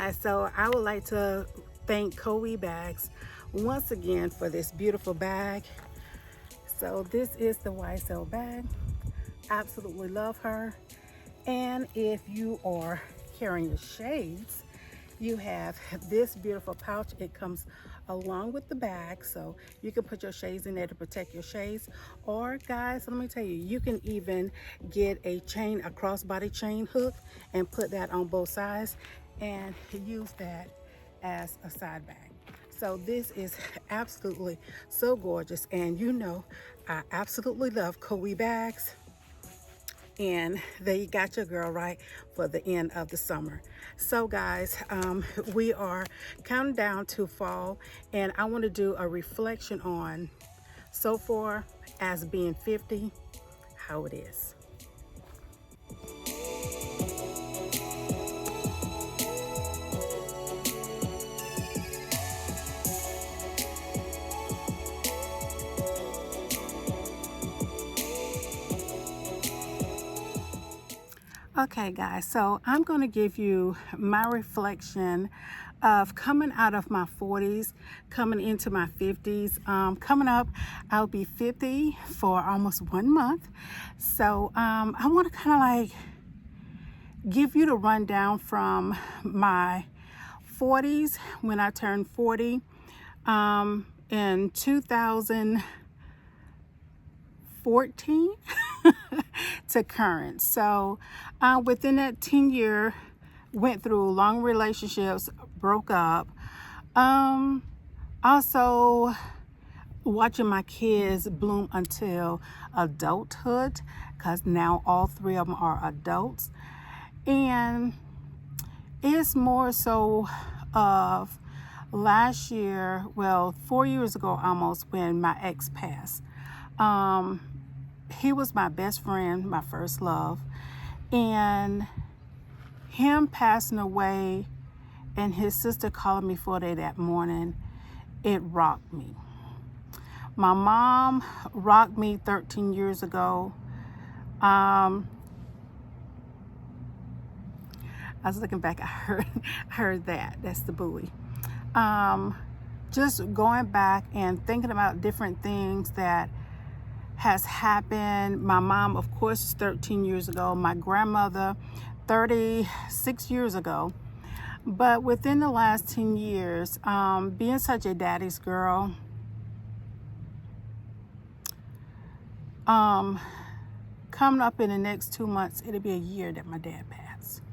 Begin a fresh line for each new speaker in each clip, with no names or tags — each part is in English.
guys, so I would like to thank Coe Bags once again for this beautiful bag. So this is the YSL bag. Absolutely love her. And if you are carrying the shades, you have this beautiful pouch. It comes along with the bag, so you can put your shades in there to protect your shades. Or guys, let me tell you, you can even get a chain, a crossbody chain hook, and put that on both sides and use that as a side bag. So this is absolutely so gorgeous, and you know I absolutely love Coe bags, and they got your girl right for the end of the summer. So guys, we are counting down to fall, and I want to do a reflection on so far as being 50, how it is. Okay guys, so I'm going to give you my reflection of coming out of my 40s, coming into my 50s. Coming up, I'll be 50 for almost 1 month. So I want to kind of like give you the rundown from my 40s when I turned 40 in 2014 to current. So within that 10-year, went through long relationships, broke up. Also watching my kids bloom until adulthood, because now all 3 of them are adults. And it's more so of last year, well, 4 years ago almost, when my ex passed. He was my best friend, my first love, and him passing away and his sister calling me 4 days that morning, it rocked me. My mom rocked me 13 years ago. I was looking back, I heard that. That's the buoy. Just going back and thinking about different things that has happened. My mom, of course, is 13 years ago. My grandmother, 36 years ago. But within the last 10 years, being such a daddy's girl, coming up in the next 2 months, it'll be a year that my dad passed.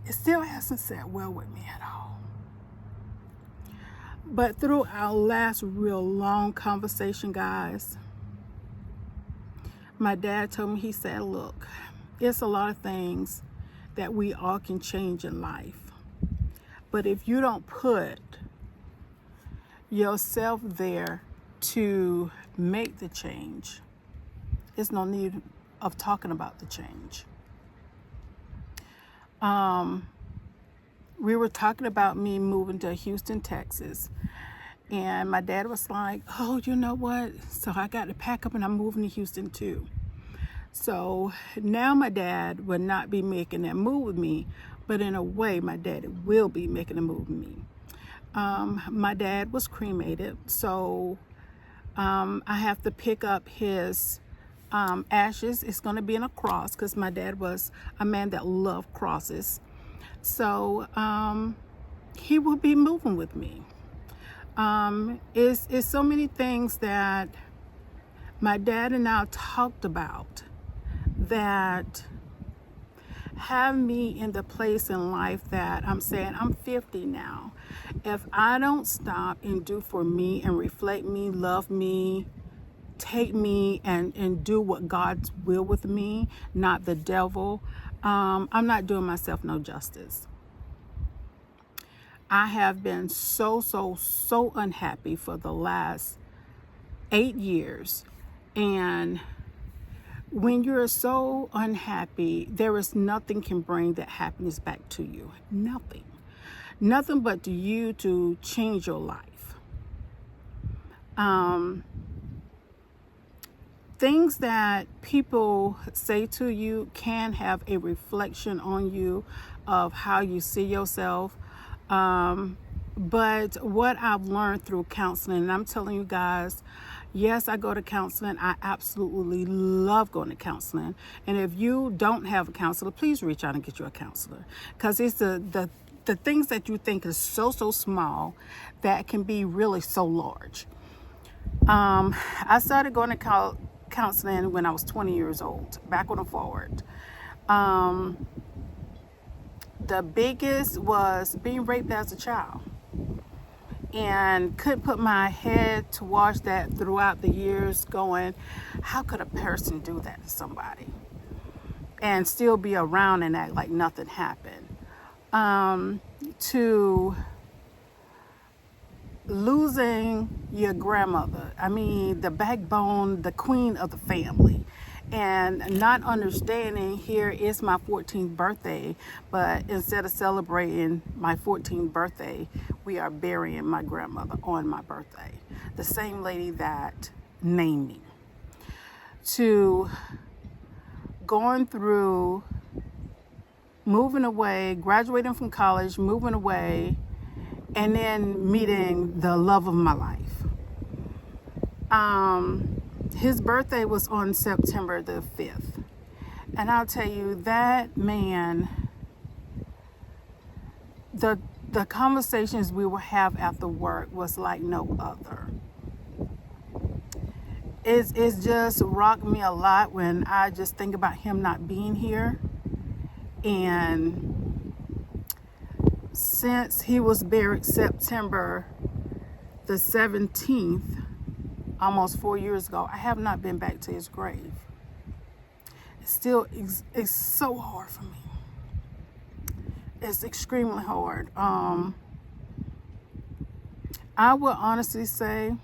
It still hasn't sat well with me at all. But through our last real long conversation, guys, my dad told me, he said, look, it's a lot of things that we all can change in life. But if you don't put yourself there to make the change, there's no need of talking about the change. We were talking about me moving to Houston, Texas. And my dad was like, oh, you know what? So I got to pack up and I'm moving to Houston too. So now my dad will not be making that move with me, but in a way, my dad will be making a move with me. My dad was cremated, so I have to pick up his ashes. It's going to be in a cross because my dad was a man that loved crosses. So he will be moving with me. It's so many things that my dad and I talked about that have me in the place in life that I'm saying I'm 50 now. If I don't stop and do for me and reflect me, love me, take me and do what God's will with me, not the devil, I'm not doing myself no justice. I have been so unhappy for the last 8 years. And when you're so unhappy, there is nothing can bring that happiness back to you. Nothing. Nothing but you to change your life. things that people say to you can have a reflection on you of how you see yourself. But what I've learned through counseling, and I'm telling you guys, yes, I go to counseling. I absolutely love going to counseling. And if you don't have a counselor, please reach out and get you a counselor, because it's the things that you think is so small that can be really so large. I started going to counseling when I was 20 years old, backward and forward. The biggest was being raped as a child, and couldn't put my head towards that throughout the years, going, how could a person do that to somebody and still be around and act like nothing happened? To losing your grandmother, I mean, the backbone, the queen of the family, and not understanding, here is my 14th birthday, but instead of celebrating my 14th birthday, we are burying my grandmother on my birthday, the same lady that named me. To going through moving away, graduating from college, moving away, and then meeting the love of my life. His birthday was on September the 5th. And I'll tell you, that man, the conversations we would have after work was like no other. It's just rocked me a lot when I just think about him not being here. And since he was buried September the 17th, almost 4 years ago, I have not been back to his grave. It's so hard for me. It's extremely hard. I will honestly say,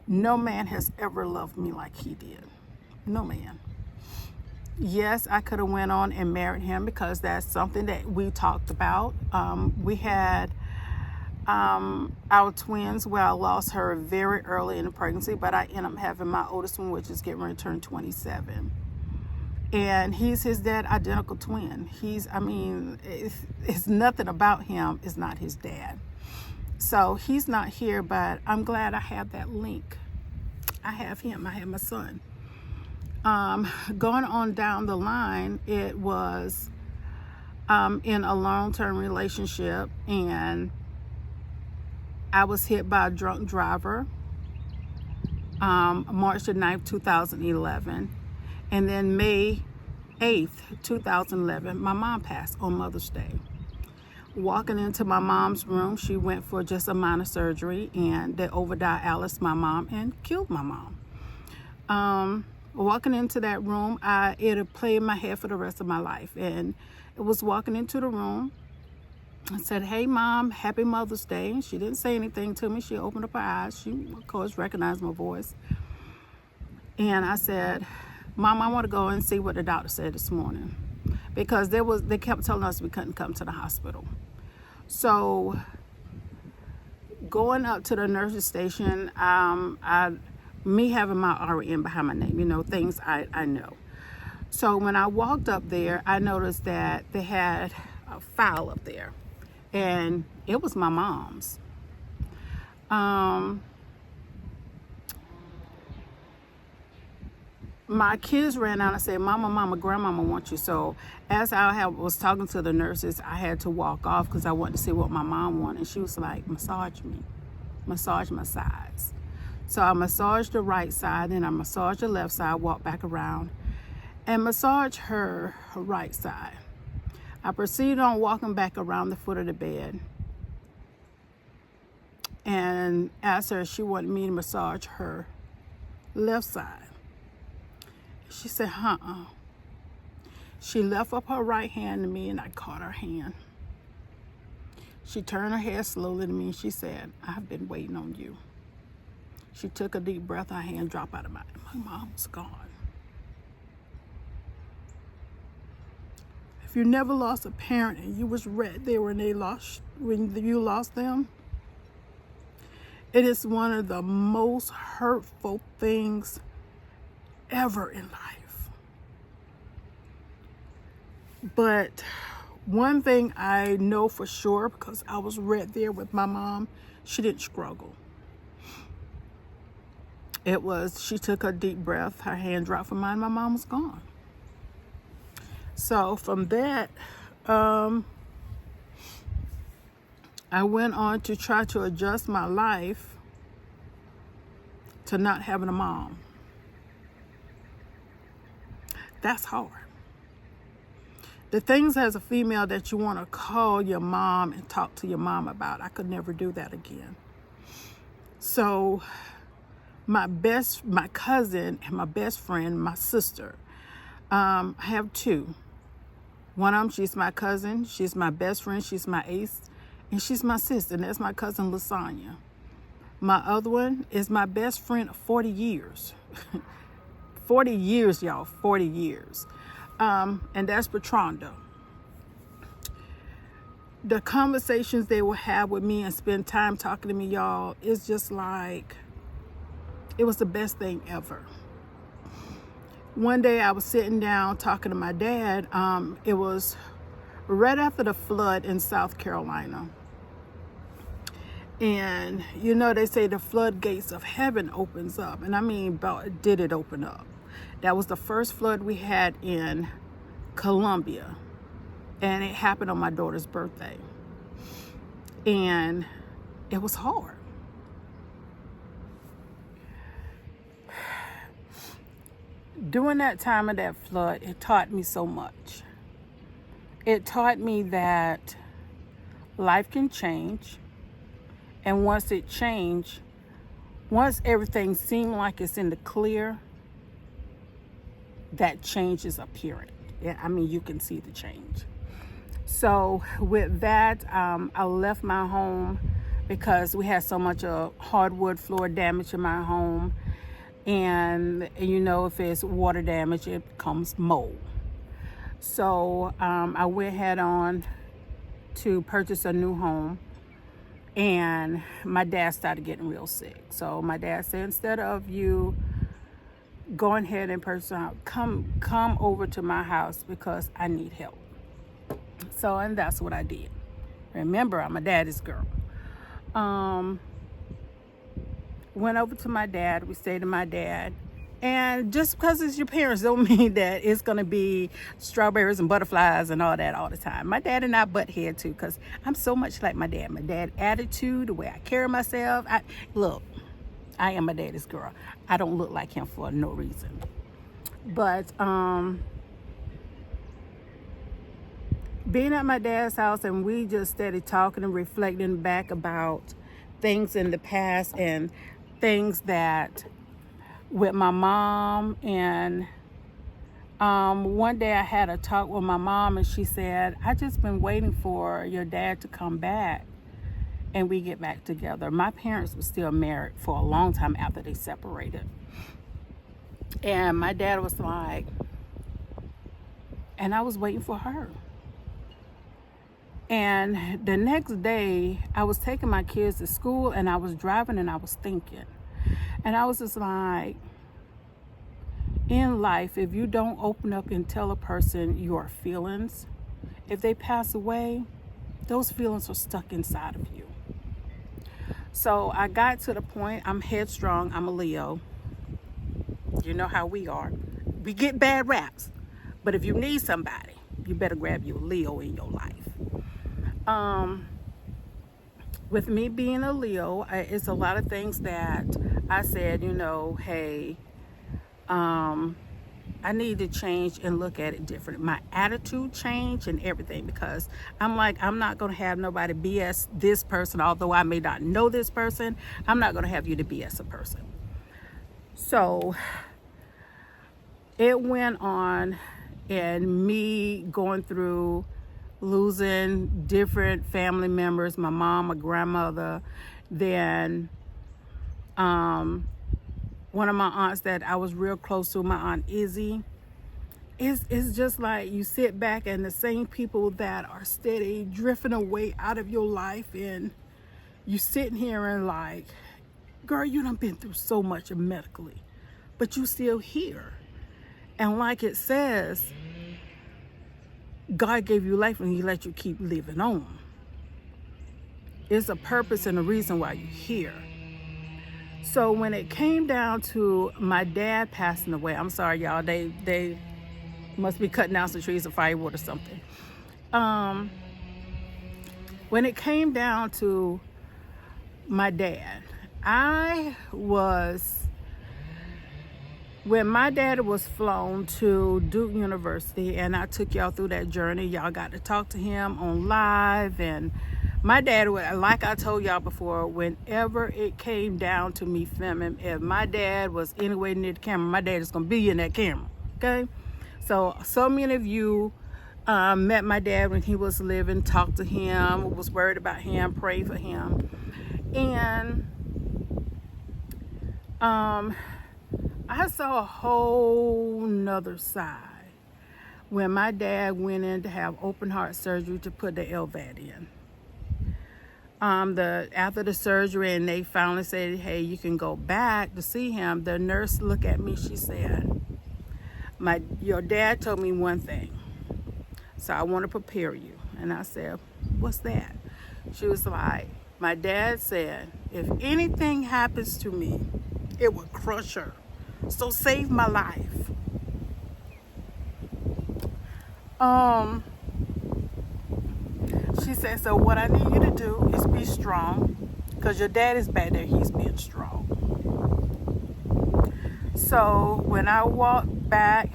no man has ever loved me like he did. No man. Yes, I could have went on and married him, because that's something that we talked about. We had our twins, where I lost her very early in the pregnancy, but I ended up having my oldest one, which is getting ready to turn 27. And he's his dad, identical twin. It's nothing about him is not his dad. So he's not here, but I'm glad I have that link. I have him, I have my son. Going on down the line, it was in a long-term relationship, and I was hit by a drunk driver March the 9th, 2011. And then May 8th, 2011, my mom passed on Mother's Day. Walking into my mom's room, she went for just a minor surgery, and they overdialyzed my mom and killed my mom. Walking into that room, it had played in my head for the rest of my life. And it was walking into the room, I said, "Hey, Mom, happy Mother's Day." She didn't say anything to me. She opened up her eyes. She, of course, recognized my voice. And I said, "Mom, I want to go and see what the doctor said this morning." Because they kept telling us we couldn't come to the hospital. So going up to the nurse's station, me having my RN behind my name, things I know. So when I walked up there, I noticed that they had a file up there, and it was my mom's. My kids ran out and said, Mama, Grandmama wants you. So as I was talking to the nurses, I had to walk off because I wanted to see what my mom wanted. And she was like, massage me, massage my sides. So I massaged the right side, then I massaged the left side, walked back around, and massaged her right side. I proceeded on walking back around the foot of the bed and asked her if she wanted me to massage her left side. She said, She left up her right hand to me, and I caught her hand. She turned her head slowly to me, and she said, "I've been waiting on you." She took a deep breath, her hand dropped out of my mom was gone. If you never lost a parent and you was right there when you lost them, it is one of the most hurtful things ever in life. But one thing I know for sure, because I was right there with my mom, she didn't struggle. It was, she took a deep breath, her hand dropped from mine, my mom was gone. So from that, I went on to try to adjust my life to not having a mom. That's hard. The things as a female that you want to call your mom and talk to your mom about, I could never do that again. So my cousin and my best friend, my sister, I have two. One of them, she's my cousin, she's my best friend, she's my ace, and she's my sister, and that's my cousin Lasagna. My other one is my best friend of 40 years. 40 years, y'all, 40 years. And that's Bertranda. The conversations they will have with me and spend time talking to me, y'all, is just like, it was the best thing ever. One day I was sitting down talking to my dad. It was right after the flood in South Carolina. And, you know, they say the floodgates of heaven opens up. And I mean, did it open up? That was the first flood we had in Colombia. And it happened on my daughter's birthday. And it was hard. During that time of that flood, it taught me so much. It taught me that life can change. And once it changed, once everything seemed like it's in the clear, that change is apparent. Yeah, I mean, you can see the change. So with that, I left my home because we had so much hardwood floor damage in my home. And you know, if it's water damage, it becomes mold. So I went head on to purchase a new home. And my dad started getting real sick. So my dad said, instead of you going ahead and purchase a house, come over to my house because I need help. So, and that's what I did. Remember, I'm a daddy's girl. Went over to my dad. We stayed with my dad. And just because it's your parents don't mean that it's going to be strawberries and butterflies and all that all the time. My dad and I butt head too, because I'm so much like my dad. My dad's attitude, the way I carry myself. Look, I am my daddy's girl. I don't look like him for no reason. But being at my dad's house, and we just started talking and reflecting back about things in the past and things that with my mom. And one day I had a talk with my mom, and she said, I just been waiting for your dad to come back and we get back together. My parents were still married for a long time after they separated. And my dad was like, and I was waiting for her. And the next day, I was taking my kids to school, and I was driving, and I was thinking. And I was just like, in life, if you don't open up and tell a person your feelings, if they pass away, those feelings are stuck inside of you. So I got to the point, I'm headstrong, I'm a Leo. You know how we are. We get bad raps. But if you need somebody, you better grab you a Leo in your life. With me being a Leo, it's a lot of things that I said, you know, hey, I need to change and look at it different. My attitude changed and everything, because I'm like, I'm not going to have nobody BS this person, although I may not know this person. I'm not going to have you to BS a person. So it went on, and me going through losing different family members, my mom, my grandmother, then one of my aunts that I was real close to, my Aunt Izzy. It's just like you sit back and the same people that are steady drifting away out of your life, and you sitting here and like, girl, you done been through so much medically. but you still here. And like it says, God gave you life and he let you keep living on. It's a purpose and a reason why you're here. So when it came down to my dad passing away, I'm sorry, y'all, they must be cutting down some trees or firewood or something. When it came down to my dad, when my dad was flown to Duke University, and I took y'all through that journey, y'all got to talk to him on live. And my dad, like I told y'all before, whenever it came down to me filming, if my dad was anywhere near the camera, my dad is going to be in that camera, okay? So many of you met my dad when he was living, talked to him, was worried about him, prayed for him. And I saw a whole nother side when my dad went in to have open heart surgery to put the LVAD in. After the surgery, and they finally said, hey, you can go back to see him, the nurse looked at me, she said, your dad told me one thing, so I want to prepare you. And I said, what's that? She was like, my dad said, if anything happens to me, it will crush her. So save my life. She said, so what I need you to do is be strong, because your dad is back there, he's being strong. So when I walked back,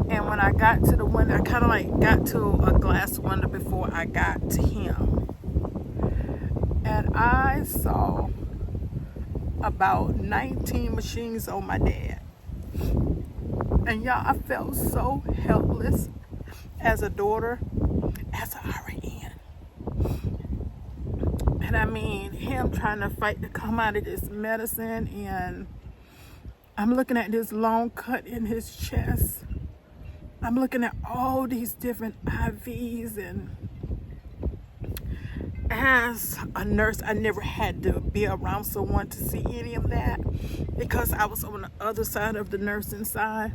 and when I got to the window, I kind of like got to a glass window before I got to him. And I saw about 19 machines on my dad. And y'all, I felt so helpless as a daughter, as an RN. And I mean, him trying to fight to come out of this medicine, and I'm looking at this long cut in his chest. I'm looking at all these different IVs, and as a nurse, I never had to be around someone to see any of that, because I was on the other side of the nursing side.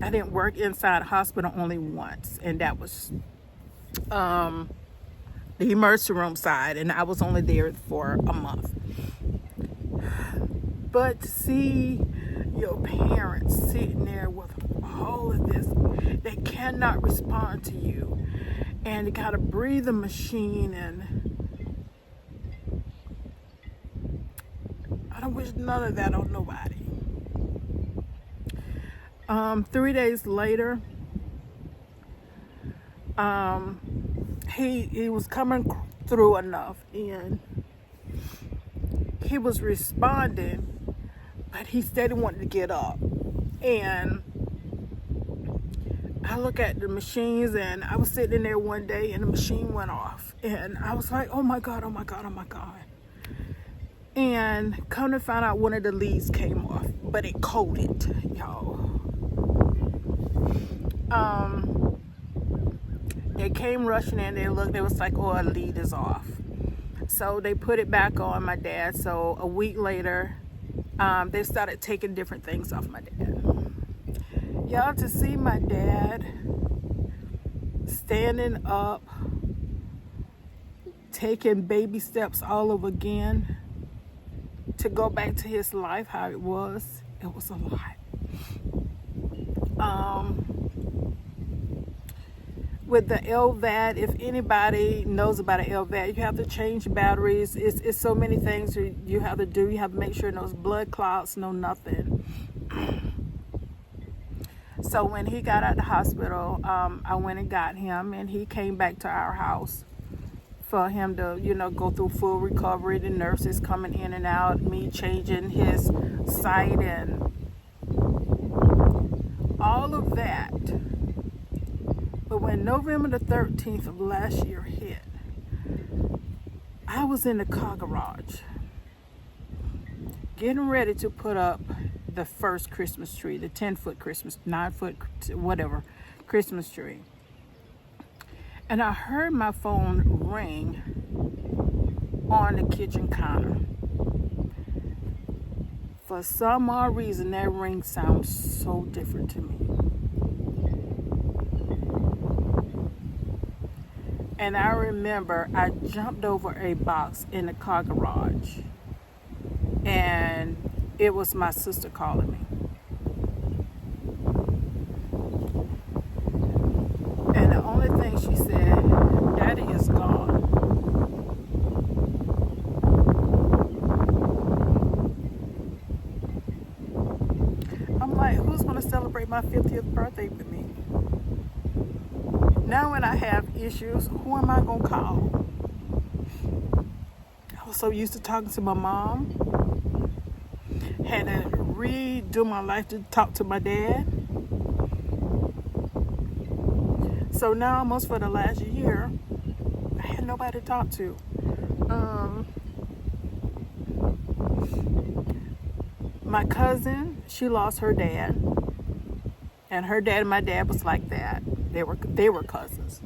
I didn't work inside a hospital only once, and that was the emergency room side, and I was only there for a month. But to see your parents sitting there with all of this, they cannot respond to you, and you gotta breathe the machine, and I don't wish none of that on nobody. 3 days later, he was coming through enough, and he was responding, but he still wanted to get up. And I look at the machines, and I was sitting in there one day, and the machine went off, and I was like, oh my God, oh my God, oh my God. And come to find out, one of the leads came off, but it coated, y'all. They came rushing in, they looked, they was like, oh, a lead is off. So they put it back on my dad. So a week later, they started taking different things off my dad. Y'all, to see my dad standing up, taking baby steps all over again to go back to his life how it was a lot. With the LVAD, if anybody knows about an LVAD, you have to change batteries. It's so many things you have to do. You have to make sure no blood clots, no nothing. So when he got out of the hospital, I went and got him, and he came back to our house for him to, go through full recovery. The nurses coming in and out, me changing his site and all of that. But when November the 13th of last year hit, I was in the car garage getting ready to put up the first Christmas tree, the 10-foot Christmas, 9-foot, whatever, Christmas tree. And I heard my phone ring on the kitchen counter. For some odd reason, that ring sounds so different to me. And I remember I jumped over a box in the car garage, and it was my sister calling me. And the only thing she said, Daddy is gone. I'm like, who's going to celebrate my 50th birthday with me? Now when I have issues, who am I going to call? I was so used to talking to my mom. Had to redo my life to talk to my dad. So now almost for the last year, I had nobody to talk to. My cousin, she lost her dad. And her dad and my dad was like that. They were cousins.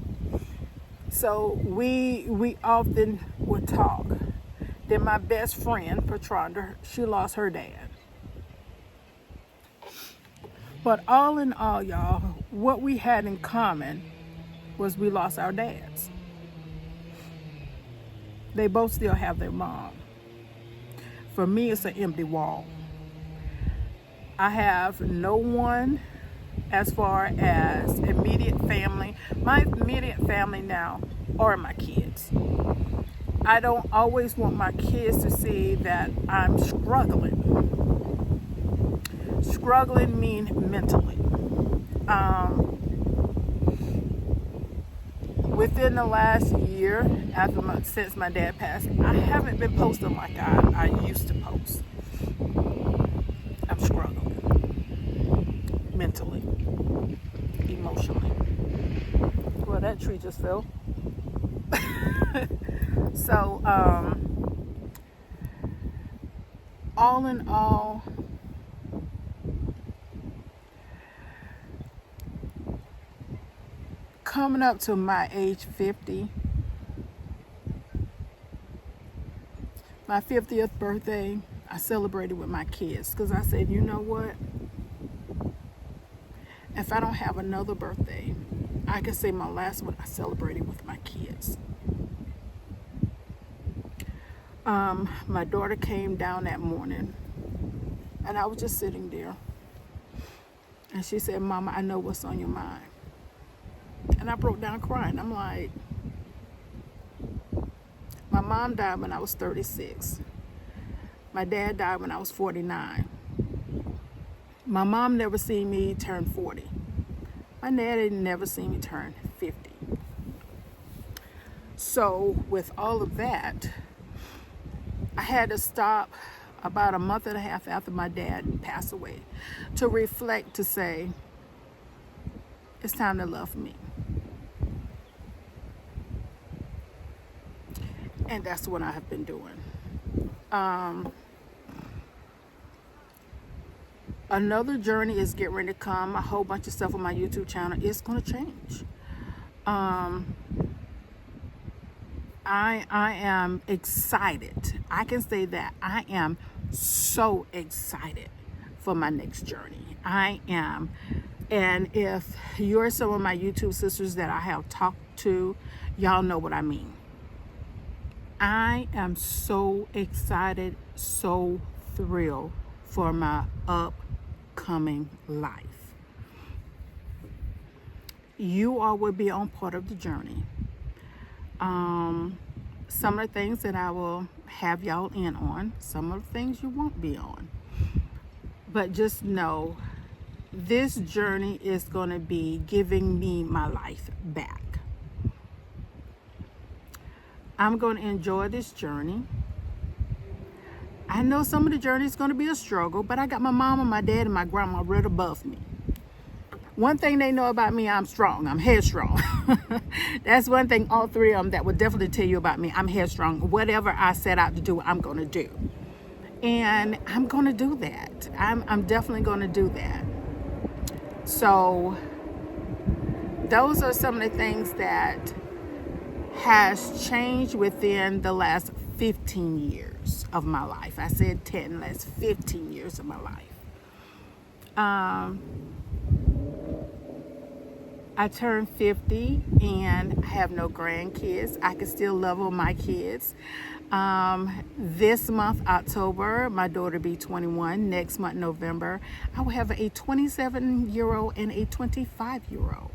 So we often would talk. Then my best friend, Patranda, she lost her dad. But all in all, y'all, what we had in common was we lost our dads. They both still have their mom. For me, it's an empty wall. I have no one as far as immediate family. My immediate family now are my kids. I don't always want my kids to see that I'm struggling. Struggling means mentally. Within the last year, since my dad passed, I haven't been posting like I used to post. I'm struggling. Mentally. Emotionally. Well, that tree just fell. So, all in all, coming up to my age 50, my 50th birthday, I celebrated with my kids because I said, you know what? If I don't have another birthday, I can say my last one I celebrated with my kids. My daughter came down that morning, and I was just sitting there. And she said, Mama, I know what's on your mind. And I broke down crying. I'm like, my mom died when I was 36. My dad died when I was 49. My mom never seen me turn 40. My dad had never seen me turn 50. So with all of that, I had to stop about a month and a half after my dad passed away to reflect, to say, it's time to love me. And that's what I have been doing. Another journey is getting ready to come. A whole bunch of stuff on my YouTube channel is going to change. I am excited. I can say that I am so excited for my next journey. I am. And if you're some of my YouTube sisters that I have talked to, y'all know what I mean. I am so excited, so thrilled for my upcoming life. You all will be on part of the journey. Some of the things that I will have y'all in on, some of the things you won't be on. But just know, this journey is going to be giving me my life back. I'm going to enjoy this journey. I know some of the journey is going to be a struggle, but I got my mom and my dad and my grandma right above me. One thing they know about me, I'm strong. I'm headstrong. That's one thing, all three of them that would definitely tell you about me. I'm headstrong. Whatever I set out to do, I'm going to do. And I'm going to do that. I'm definitely going to do that. So those are some of the things that has changed within the last 15 years. years of my life. I said 10, that's 15 years of my life. I turned 50 and I have no grandkids. I can still love on my kids. This month, October, my daughter will be 21. Next month, November, I will have a 27-year-old and a 25-year-old.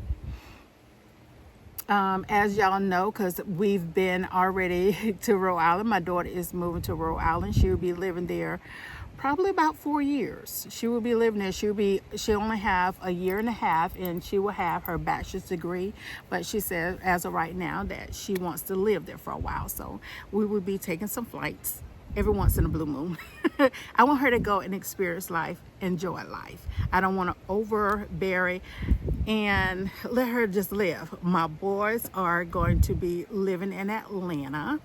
As y'all know, because we've been already to Rhode Island, my daughter is moving to Rhode Island. She will be living there probably about 4 years. She will be living there. She'll only have a year and a half, and she will have her bachelor's degree. But she said, as of right now, that she wants to live there for a while. So we will be taking some flights every once in a blue moon. I want her to go and experience life, enjoy life. I don't want to overbear and let her just live. My boys are going to be living in Atlanta.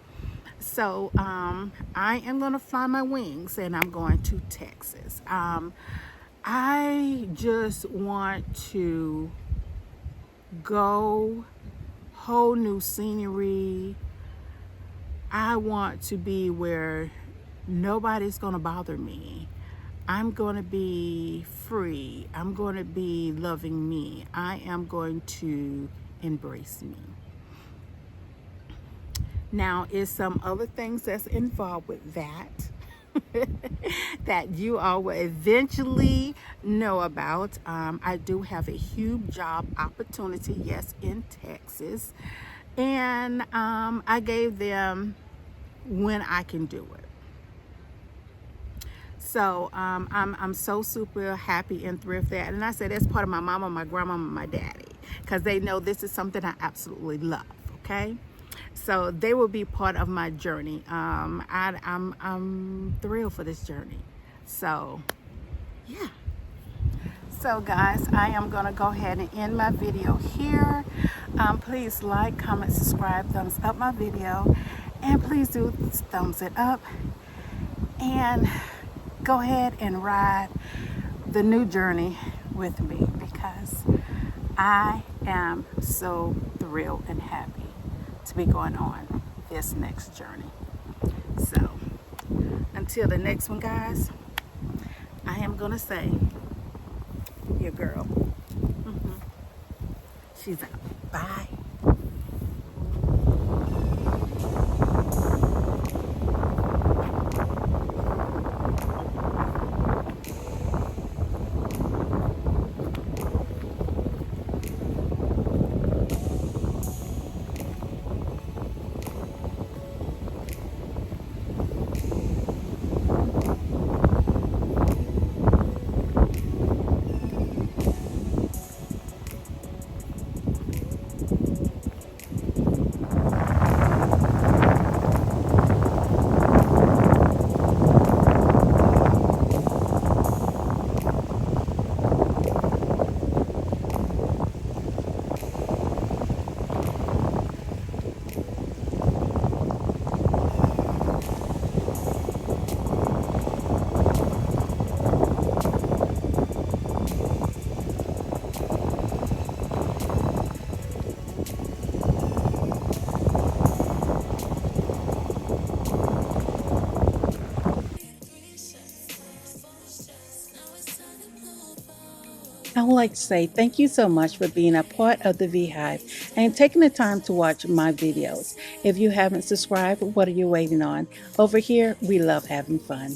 So I am going to fly my wings and I'm going to Texas. I just want to go, whole new scenery. I want to be where nobody's going to bother me. I'm going to be free. I'm going to be loving me. I am going to embrace me. Now, is some other things that's involved with that that you all will eventually know about. I do have a huge job opportunity, yes, in Texas. And I gave them when I can do it. So I'm so super happy and thrilled for that. And I said that's part of my mama, my grandma, and my daddy, because they know this is something I absolutely love. Okay, so they will be part of my journey. I'm thrilled for this journey. So yeah. So guys, I am going to go ahead and end my video here. Please like, comment, subscribe, thumbs up my video, and please do thumbs it up. And go ahead and ride the new journey with me, because I am so thrilled and happy to be going on this next journey. So until the next one, guys, I am going to say, your girl, she's out. Bye. I would like to say thank you so much for being a part of the VeeHive and taking the time to watch my videos. If you haven't subscribed, what are you waiting on? Over here, we love having fun.